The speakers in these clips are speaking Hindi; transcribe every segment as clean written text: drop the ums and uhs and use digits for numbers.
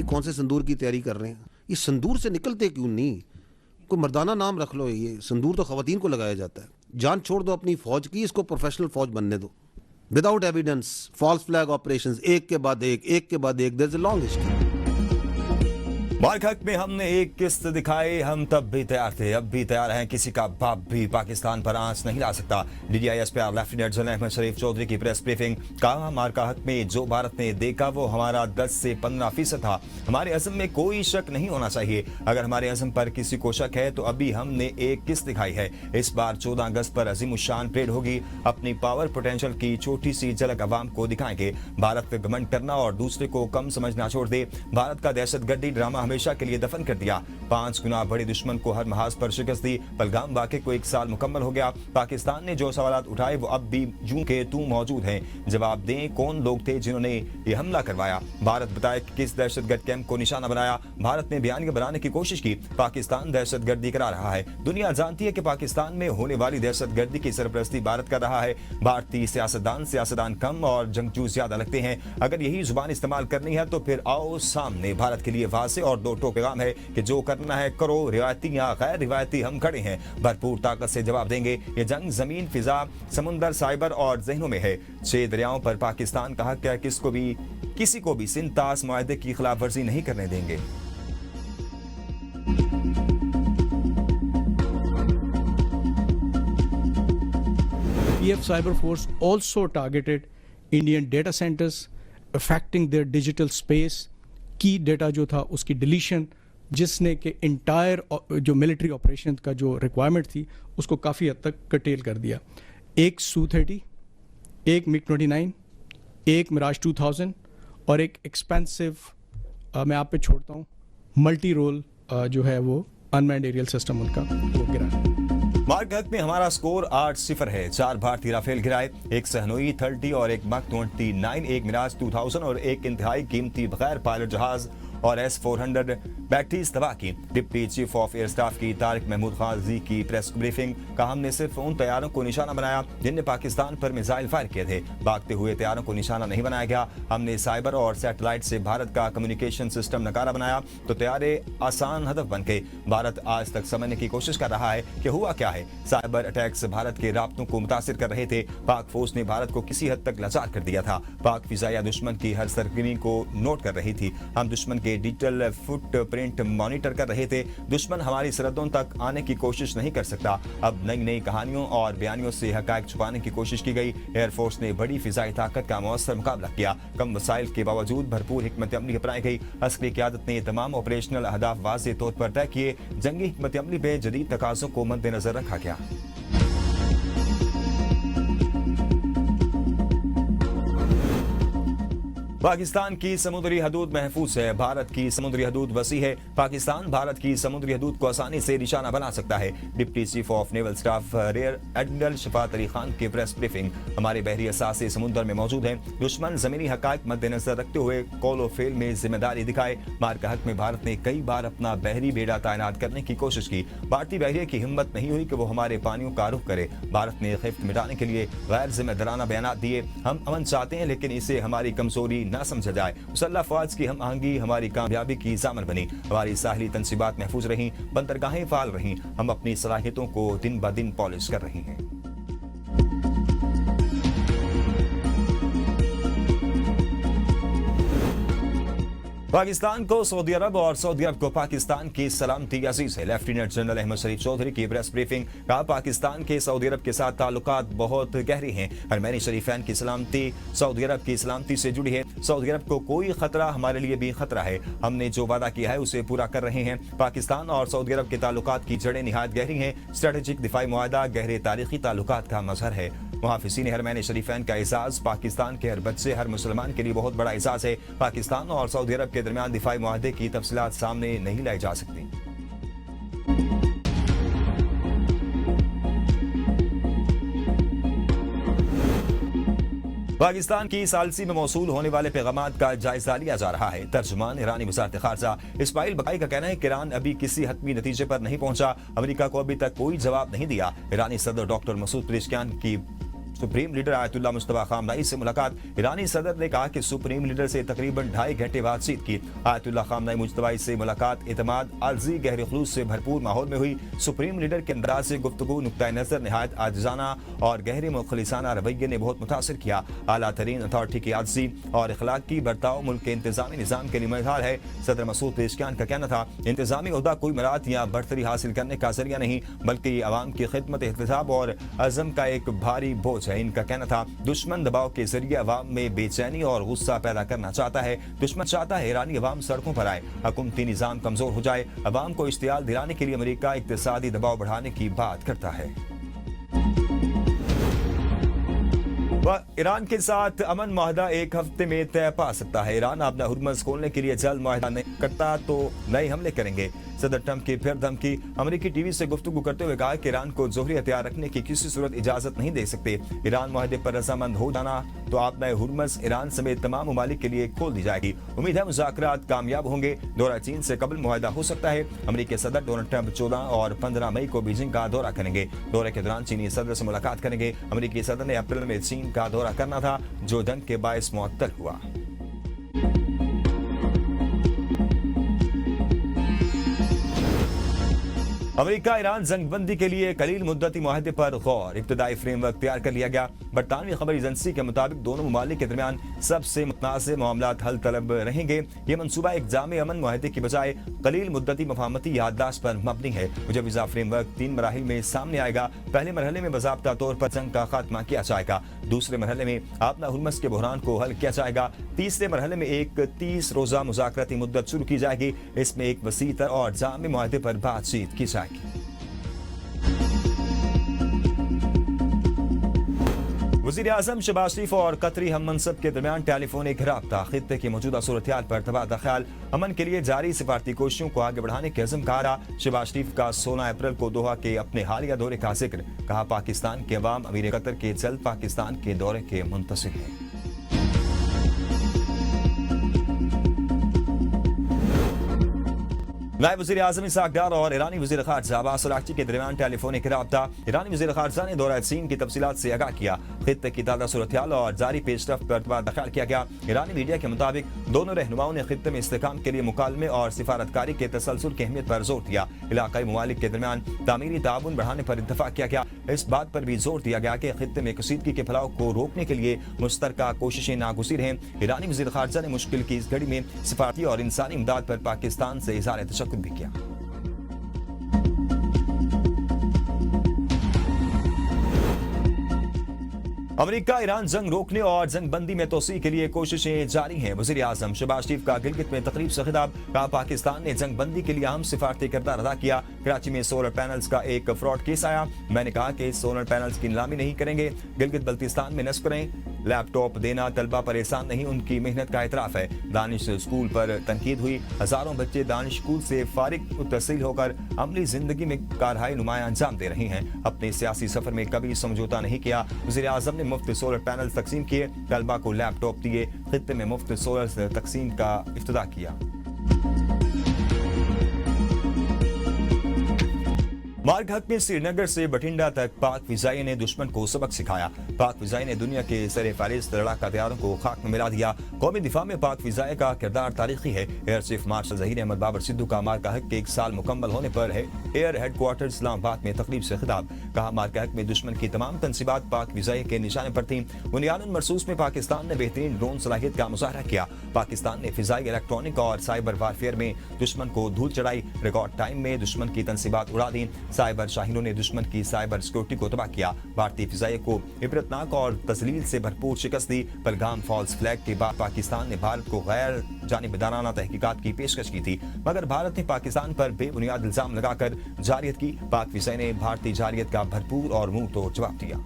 कौन से संदूर की तैयारी कर रहे हैं, ये संदूर से निकलते क्यों नहीं? कोई मर्दाना नाम रख लो, ये संदूर तो खवातीन को लगाया जाता है। जान छोड़ दो अपनी फौज की, इसको प्रोफेशनल फौज बनने दो। Without evidence false flag operations एक के बाद एक के बाद एक, there is a long history. मार्क हक में हमने एक किस्त दिखाई, हम तब भी तैयार थे, अब भी तैयार हैं, किसी का बाप भी पाकिस्तान पर आंच नहीं ला सकता। DDISPR लेफ्टिनेंट जनरल अहमद शरीफ चौधरी की प्रेस ब्रीफिंग। कहा, मार्का हक में जो भारत ने देखा वो हमारा 10 से 15% था। हमारे अज़म में कोई शक नहीं होना चाहिए। अगर हमारे अज़म पर किसी को शक है तो अभी हमने एक किस्त दिखाई है। इस बार 14 अगस्त पर अजीमुशान परेड होगी। अपनी पावर पोटेंशियल की छोटी सी झलक अवाम को दिखाएंगे। भारत पे घमंड करना और दूसरे को कम समझना छोड़ दे। भारत का दहशतगर्दी ड्रामा हमेशा के लिए दफन कर दिया। 5 गुना बड़े दुश्मन को हर महाज पर शिकस्त दी। पहलगाम वाक़े को 1 साल मुकम्मल हो गया। पाकिस्तान ने जो सवालात उठाए वो अब भी यूं के तू मौजूद हैं। जवाब दें, कौन लोग थे जिन्होंने ये हमला करवाया? भारत बताए कि किस दहशतगर्द कैंप को निशाना बनाया। भारत ने बयान बनाने की कोशिश की। पाकिस्तान दहशतगर्दी करा रहा है। दुनिया जानती है कि पाकिस्तान में होने वाली दहशतगर्दी की सरपरस्ती भारत कर रहा है। भारतीय सियासतदान कम और जंगजू ज्यादा लगते हैं। अगर यही जुबान इस्तेमाल करनी है तो फिर आओ सामने। भारत के लिए वाज़ेह और दो टोक पैगाम है कि जो करना है करो, रिवायती या गैर रिवायती हम खड़े हैं, भरपूर ताकत से जवाब देंगे। ये जंग जमीन, फिजा, समुंदर, साइबर और जहनों में है। 6 दरियाओं पर पाकिस्तान का हक है, किसी को भी सिंतास मुआहदे की खिलाफ वर्जी नहीं करने देंगे। PF Cyber Force also targeted Indian data centers, affecting their digital space. की डेटा जो था उसकी डिलीशन, जिसने के इंटायर जो मिलिट्री ऑपरेशन का जो रिक्वायरमेंट थी उसको काफ़ी हद तक कटेल कर दिया। एक Su-30, एक MiG-29, एक मिराज 2000 और एक एक्सपेंसिव, मैं आप पे छोड़ता हूँ, मल्टी रोल जो है वो अनमैन्ड एरियल सिस्टम उनका वो गिरा। मार्क हक में हमारा स्कोर 8-0 है। 4 भारतीय राफेल गिराए, एक सहनोई 30 और एक मक 29, एक मिराज 2000 और एक इंतहाई कीमती बगैर पायलट जहाज और S-400 बैटरीज तबाह की। Deputy chief of air staff की तारिक महमूद खाजी की प्रेस ब्रीफिंग। कहा, हमने सिर्फ उन तैयारों को निशाना बनाया जिनने पाकिस्तान पर मिसाइल फायर किए थे। भागते हुए तैयारों को निशाना नहीं बनाया गया। हमने साइबर और सैटेलाइट से भारत का कम्युनिकेशन सिस्टम नकारा बनाया तो तैयारे आसान हदफ बन गए। भारत आज तक समझने की कोशिश कर रहा है कि हुआ क्या है। साइबर अटैक्स भारत के राब्तों को मुतासिर कर रहे थे। पाक फौज ने भारत को किसी हद तक लाचार कर दिया था। पाक फिजाइया दुश्मन की हर सरगर्मी को नोट कर रही थी। हम दुश्मन के डिजिटल फुटप्रिंट मॉनिटर कर रहे थे। दुश्मन हमारी सरहदों तक आने की कोशिश नहीं कर सकता। अब नई नई कहानियों और बयानियों से हकायक छुपाने की कोशिश की गई। एयरफोर्स ने बड़ी फिजाई ताकत का मौसर मुकाबला किया। कम वसाइल के बावजूद भरपूर हिकमत अमली अपनाई गई। अस्करी क़यादत ने तमाम ऑपरेशनल अहदाफ वाज़ेह तौर पर तय किए। जंगी हिकमत अमली पे जदीद तकाज़ों को मद्देनजर रखा गया। पाकिस्तान की समुद्री हदूद महफूज है। भारत की समुद्री हदूद वसी है। पाकिस्तान भारत की समुद्री हदूद को आसानी से निशाना बना सकता है। Deputy chief of naval staff rear admiral Shafat Ali Khan की प्रेस ब्रीफिंग। हमारे बहरी असासे समुद्र में मौजूद हैं। दुश्मन जमीनी हकायक मद्देनजर रखते हुए कौलो फेल में जिम्मेदारी दिखाए। मार्का हक में भारत ने कई बार अपना बहरी बेड़ा तैनात करने की कोशिश की। भारतीय बहरिए की हिम्मत नहीं हुई कि वो हमारे पानियों का रुख करे। भारत ने खिफ्त मिटाने के लिए गैर जिम्मेदाराना बयान दिए। हम अमन चाहते हैं लेकिन इसे हमारी कमजोरी ना समझा जाए। मुसल्लह फौज की हम आहंगी हमारी कामयाबी की जामन बनी। हमारी साहली तंसीबात महफूज रहीं, बंदरगाहें फाल रहीं। हम अपनी सलाहियतों को दिन ब दिन पॉलिश कर रही हैं। पाकिस्तान को सऊदी अरब और सऊदी अरब को पाकिस्तान की सलामती अजीज है। लेफ्टिनेंट जनरल अहमद शरीफ चौधरी की प्रेस ब्रीफिंग। कहा, पाकिस्तान के सऊदी अरब के साथ ताल्लुकात बहुत गहरे हैं। हरमैनी शरीफैन की सलामती सऊदी अरब की सलामती से जुड़ी है। सऊदी अरब को कोई खतरा हमारे लिए भी खतरा है। हमने जो वादा किया है उसे पूरा कर रहे हैं। पाकिस्तान और सऊदी अरब के ताल्लुकात की जड़ें निहायत गहरी हैं। स्ट्रेटेजिक दिफाई मुआहदा गहरे तारीखी ताल्लुकात का मजहर है। मुहाफिज़ीन हरमैन शरीफैन का एजाज़ पाकिस्तान के हर बच्चे, हर मुसलमान के लिए बहुत बड़ा एजाज़ है। पाकिस्तान और सऊदी अरब के दरमियान दिफाई मुआहदे की तफसीलात सामने नहीं लाई जा सकती। पाकिस्तान की सालसी में मौसूल होने वाले पैगामात का जायजा लिया जा रहा है। तर्जुमान ईरानी वज़ारत ख़ारजा इस्माइल बकाई का कहना है कि ईरान अभी किसी हतमी नतीजे पर नहीं पहुंचा। अमेरिका को अभी तक कोई जवाब नहीं दिया। ईरानी सदर डॉक्टर मसूद पेज़ेश्कियान की सुप्रीम लीडर आयतुल्लाह मुस्तफा खामनाई से मुलाकात। ईरानी सदर ने कहा कि सुप्रीम लीडर से तकरीबन 2.5 घंटे बातचीत की। आयतुल्लाह खामनाई मुज्तबा से मुलाकात एतमाद, अर्जी, गहरे खुलूस से भरपूर माहौल में हुई। सुप्रीम लीडर के अंदाज से गुफ्तगू, नुक्ता नजर नहायत आजिजाना और गहरे मुखलिसाना रवैये ने बहुत मुतासिर किया। आला तरीन अथॉरिटी की आजिज़ी और अखलाकी बर्ताव मुल्क के इंतजामी निज़ाम के लिए मददगार है। सदर मसूद पेशकियान का कहना था, इंतजामी ओहदा कोई मरात या बढ़तरी हासिल करने का जरिया नहीं, बल्कि ये अवाम की खिदमत, एहतसाब और अज़म का एक भारी बोझ है। इनका कहना था, दुश्मन दबाव के जरिए अवाम में बेचैनी और गुस्सा पैदा करना चाहता है। दुश्मन चाहता है ईरानी अवाम सड़कों पर आए, हुकूमती निज़ाम कमजोर हो जाए। अवाम को इश्तियाल दिलाने के लिए अमेरिका इक्तिसादी दबाव बढ़ाने की बात करता है। ईरान के साथ अमन माहदा 1 हफ्ते में तय पा सकता है। ईरान अपना हुर्मज़ खोलने के लिए जल्द माहदा नहीं करता तो नए हमले करेंगे। सदर ट्रंप की फिर धमकी। अमेरिकी टीवी से गुफ्तगू करते हुए कहा कि ईरान को जोहरी हथियार रखने की किसी सूरत इजाजत नहीं दे सकते। ईरान माहदे पर रजामंद हो जाना तो अपना हुर्मज़ ईरान समेत तमाम ममालिक के लिए खोल दी जाएगी। उम्मीद है मुज़ाकरात कामयाब होंगे। दौरा चीन से कबल मुआहदा हो सकता है। अमेरिकी सदर डोनाल्ड ट्रंप 14 और 15 मई को बीजिंग का दौरा करेंगे। दौरे के दौरान चीनी सदर से मुलाकात करेंगे। अमेरिकी सदर ने अप्रैल में चीन का दौरा करना था, जो जंग के बायस मुअत्तल हुआ। अमेरिका ईरान जंगबंदी के लिए कलील मुद्दती मुआहदे पर गौर। इब्तदाई फ्रेमवर्क तैयार कर लिया गया। बरतानवी खबर एजेंसी के मुताबिक दोनों ममालिक के दरमियान सबसे मुतनाज़ मामलात हल तलब रहेंगे। ये मनसूबा एक जामे अमन मुआहदे की बजाय कलील मुद्दती मफाहमती याददाश्त पर मबनी है। मुजवज़ा फ्रेमवर्क 3 मराहिल में सामने आएगा। पहले मरहले में बाज़ाब्ता तौर पर जंग का खात्मा किया जाएगा। दूसरे मरहले में अपना हुर्मज़ के बहरान को हल किया जाएगा। तीसरे मरहले में एक 30 रोज़ा मुज़ाकराती मुद्दत शुरू की जाएगी। इसमें एक वसीतर और जामे मुआहदे पर बातचीत की जाएगी। वज़ीर आज़म शहबाज शरीफ और कतरी हम मनसब के दरमियान टेलीफोनिक राब्ता। खित्ते की मौजूदा सूरत हाल पर तबादला ख्याल। अमन के लिए जारी सिफारती कोशिशों को आगे बढ़ाने के अज़म का रहा। शहबाज शरीफ का 16 अप्रैल को दोहा के अपने हालिया दौरे का जिक्र। कहा, पाकिस्तान के अवाम अमीर कतर के जल्द पाकिस्तान के दौरे के मुंतज़िर हैं। नायब वज़ीर आज़म इसहाक़ डार और ईरानी वज़ीर ख़ारजा अब्बास अराग़ची के दरमियान टेलीफोनिक राब्ता। ईरानी वज़ीर ख़ारजा ने दौरा चीन की तफसीलात से आगाह किया। खित्ते की ताज़ा सूरत-ए-हाल और जारी पेशरफ्त पर तबादला ख्याल किया गया। ईरानी मीडिया के मुताबिक दोनों रहनुमाओं ने खित्ते में इस्तेहकाम के लिए मुकालमे और सिफारतकारी के तसलसल की अहमियत पर जोर दिया। इलाक़ाई ममालिक के दरमियान तामीरी ताउन बढ़ाने पर इत्तफ़ाक़ किया गया। इस बात पर भी जोर दिया गया कि खित्ते में कशीदगी के फैलाव को रोकने के लिए मुश्तरका कोशिशें नागुज़ीर हैं। ईरानी वज़ीर ख़ारजा ने मुश्किल की इस घड़ी में सिफारती और इंसानी इमदाद पर पाकिस्तान से इज़हार तशक्कुर भी किया। अमेरिका ईरान जंग रोकने और जंग बंदी में तोसी के लिए कोशिशें जारी हैं। वज़ीर आज़म शहबाज शरीफ का गिलगित में तकरीब से खिताब। कहा, पाकिस्तान ने जंग बंदी के लिए अहम सिफारती किरदार अदा किया। कराची में सोलर पैनल्स का एक फ्रॉड केस आया। मैंने कहा कि सोलर पैनल्स की नीलामी नहीं करेंगे। गिलगित बल्तिस्तान में नस्ब करें। लैपटॉप देना तलबा पर एहसान नहीं, उनकी मेहनत का एतराफ़ है। दानिश स्कूल पर तनकीद हुई। हज़ारों बच्चे दानिश स्कूल से फारिग तहसील होकर अमली जिंदगी में कारहाई नुमाया अंजाम दे रहे हैं। अपने सियासी सफर में कभी समझौता नहीं किया। वज़ीर आज़म ने मुफ्त सोलर पैनल तकसीम किए। तलबा को लैपटॉप दिए। खित्ते में मुफ्त सोलर तकसीम का इफ्तिताह किया। मार्ग हक में श्रीनगर से बठिंडा तक पाक फिजाई ने दुश्मन को सबक सिखाया। पाक फिजाई ने दुनिया के सर फहरिस्त लड़ाका तैयारों को खाक में मिला दिया। कौमी दिफा में पाक फिजाई का किरदार तारीखी है। Air chief marshal Zaheer Ahmed Babar Sidhu का मार्ग हक के 1 साल मुकम्मल होने पर है एयर हेडक्वार्टर इस्लामाबाद में तकरीब से खिताब। कहा, मार्ग हक में दुश्मन की तमाम तनसीबात पाक फिजाई के निशाने पर थी। बुनियादन मरसूस में पाकिस्तान ने बेहतरीन ड्रोन सलाहियत का मुजाहरा किया। पाकिस्तान ने फिजाई, इलेक्ट्रॉनिक और साइबर वारफेयर में दुश्मन को धूल चढ़ाई। रिकॉर्ड टाइम में दुश्मन की तनसीबात उड़ा दी। साइबर शाहीनों ने दुश्मन की साइबर सिक्योरिटी को तबाह किया। भारतीय फिजाइया को इबरतनाक और तस्लील से भरपूर शिकस्त दी। पहलगाम फॉल्स फ्लैग के बाद पाकिस्तान ने भारत को गैर जानिबदाराना तहकीकात की पेशकश की थी, मगर भारत ने पाकिस्तान पर बेबुनियाद इल्जाम लगाकर जारियत की। पाक फिजाई ने भारतीय जारियत का भरपूर और मुंह तोड़ जवाब दिया।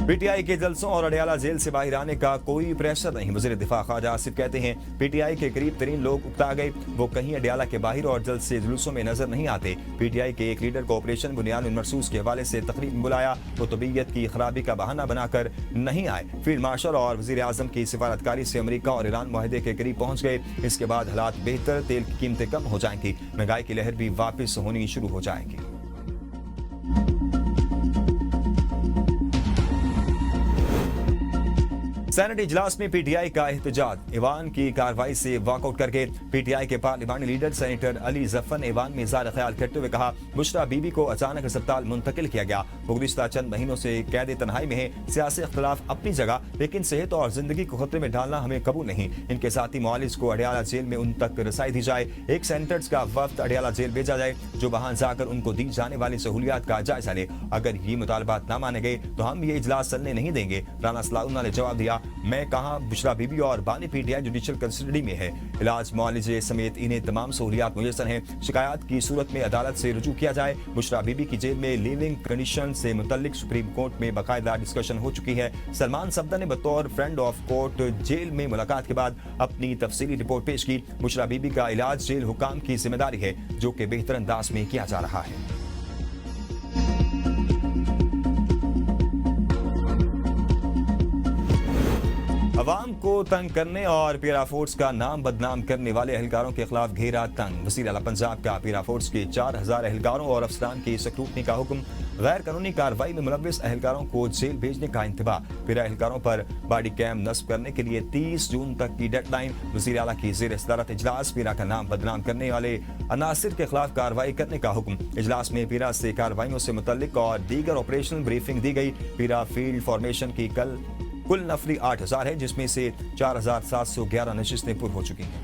पीटीआई के जलसों और अडयाला जेल से बाहर आने का कोई प्रेशर नहीं। वजीर दिफा ख्वाजा आसिफ कहते हैं पीटीआई के करीब तरीन लोग उकता गए, वो कहीं अडयाला के बाहर और जल्द से जुलूसों में नजर नहीं आते। पीटीआई के एक लीडर को ऑपरेशन बुनियाद मरसूस के हवाले से तकरीब में बुलाया, वो तबीयत की खराबी का बहाना बनाकर नहीं आए। फील्ड मार्शल और वजीर आजम की सिफारतकारी से अमेरिका और ईरान मुआहदे के करीब पहुंच गए। इसके बाद हालात बेहतर, तेल की कीमतें कम हो जाएंगी, महंगाई की लहर भी वापस होनी शुरू हो जाएगी। सेनेट इजलास में पीटीआई का एहतजाज। ईवान की कार्रवाई से वॉकआउट करके पीटीआई के पार्लिमानी लीडर सेनेटर अली जफर ने ईवान में इज़हार ख्याल करते हुए कहा, बुशरा बीबी को अचानक अस्पताल मुंतकिल किया गया। वो गुज़िश्ता चंद महीनों से कैद तन्हाई में है। सियासी इख्तलाफ अपनी जगह, लेकिन सेहत और जिंदगी को खतरे में डालना हमें कबूल नहीं। इनके साथी मुआलिज को अडयाला जेल में उन तक रसाई दी जाए। एक सेनेटर्स का वफ्द अडयाला जेल भेजा जाए जो वहां जाकर उनको दी जाने वाली सहूलियात का जायजा ले। अगर ये मुतालबात न माने गए तो हम ये इजलास चलने नहीं देंगे। राना सलाउल्लाह ने जवाब दिया, मैं कहा बुशरा बीबी और बानी पीटीआई जुडिशियल कस्टडी में है। इलाज मुआलजे समेत इन्हें तमाम सहूलियात मुयस्सर हैं। शिकायत की सूरत में अदालत से रुजू किया जाए। बुशरा बीबी की जेल में लिविंग कंडीशन से मुतल्लिक सुप्रीम कोर्ट में बाकायदा डिस्कशन हो चुकी है। सलमान सफदर ने बतौर फ्रेंड ऑफ कोर्ट जेल में मुलाकात के बाद अपनी तफसीली रिपोर्ट पेश की। बुशरा बीबी का इलाज जेल हुकाम की जिम्मेदारी है, जो कि बेहतर अंदाज में किया जा रहा है। अवाम को तंग करने और पीरा फोर्स का नाम बदनाम करने वाले एहलकारों के खिलाफ घेरा तंग। वज़ीर आला पंजाब का पीरा फोर्स के 4000 एहलकारों और अफसरान की स्क्रूटनी का हुक्म। गैर कानूनी कार्रवाई में मुलव्विस एहलकारों को जेल भेजने का इंतबा। पीरा एहलकारों पर बॉडी कैम नस्ब करने के लिए 30 जून तक की डेडलाइन। वज़ीर आला की ज़ेर सदारत इजलास पीरा का नाम बदनाम करने वाले अनासिर के खिलाफ कार्रवाई करने का हुक्म। इजलास में पीरा से कार्रवाइयों से मुतल्लिक और दीगर ऑपरेशनल ब्रीफिंग दी गई। पीरा फील्ड फॉर्मेशन की कुल नफरी 8000 है, जिसमें से 4711 नशिस्तें पुर हो चुकी हैं।